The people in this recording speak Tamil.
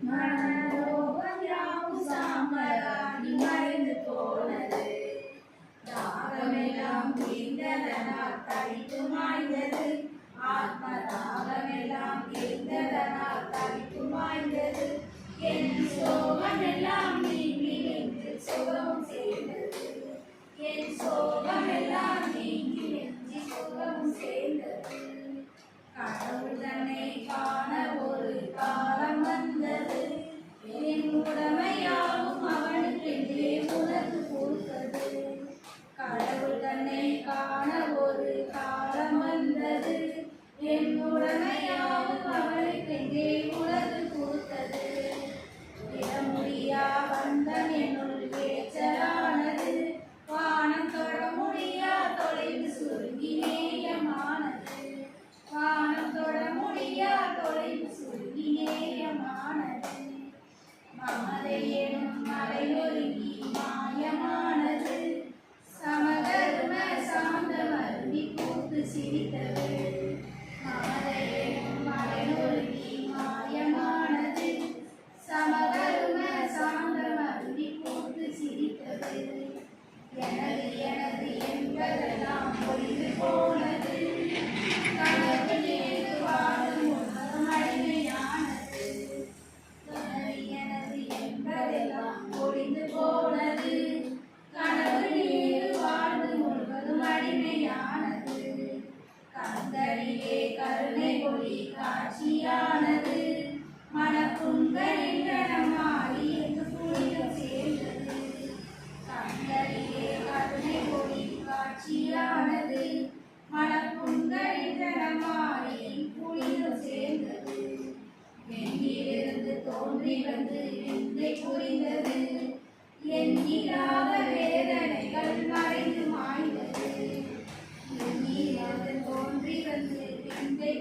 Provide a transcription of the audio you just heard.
மனலோகம் யாவும் சாம்பலாகி மறைந்து போனது. தாகமெல்லாம் தீர்ந்ததனால் தரித்து மாய்ந்தது. ஆத்ம தாகமெல்லாம் தீர்ந்ததனால் தரித்து மாய்ந்தது. என் சோகமெல்லாம் நீங்கி நெஞ்சில் சுகம் சேர்ந்தது. என் சோகமெல்லாம் நீங்கி நெஞ்சில் சுகம் சேர்ந்தது. கடவுள் தன்னை காண ஒரு காலம் வந்தது. என் உடமையாவும் அவனுக்கென்றே உனக்கு கொடுத்தது. கடவுள் தன்னை காண ஒரு காலம் வந்தது. என் உடமையாவும் அவனுக்கென்றே உனக்கு கொடுத்தது. விடமுடியா வந்தன் என்னுள் வேச்சலானது. வானம் தொட முடியா தொலைவு சுருங்கி நேயமானது. வானம் தொட முடியா தொலைவு சுருங்கி நேயமானது. மமதை எனும் மலை ஒருங்கி மாயமானது. சமதர்ம சாந்தம் அருவி பூத்து சிரித்தது. மமதை எனும் மலை ஒருங்கி மாயமானது. சமதர்ம சாந்தம் அருவி பூத்து சிரித்தது. எனது எனது என்பதெல்லாம் பொய்து போனது. கனவு ஏது வாழும் உலகம் அடிமையானது. எனது என்பதெல்லாம் பொய்து போனது. கனவு ஏது வாழும் உலகம் அடிமையானது. கந்தரிலே கருணை ஒளி காட்சியானது. மனப்புண்களில் மாறி என்று புனிதம் சேர்ந்தது. கந்தரிலே கருணை ஒளி காட்சியானது. மனப்புண்களில் மாறி புனிதம் சேர்ந்தது. வெண்ணிலிருந்து தோன்றி வந்து விந்தை புரிந்தது. எண்ணில்லாத வேதனைகள் மறைந்து மாய்ந்தது. வெண்ணிலிருந்து தோன்றி வந்து விந்தை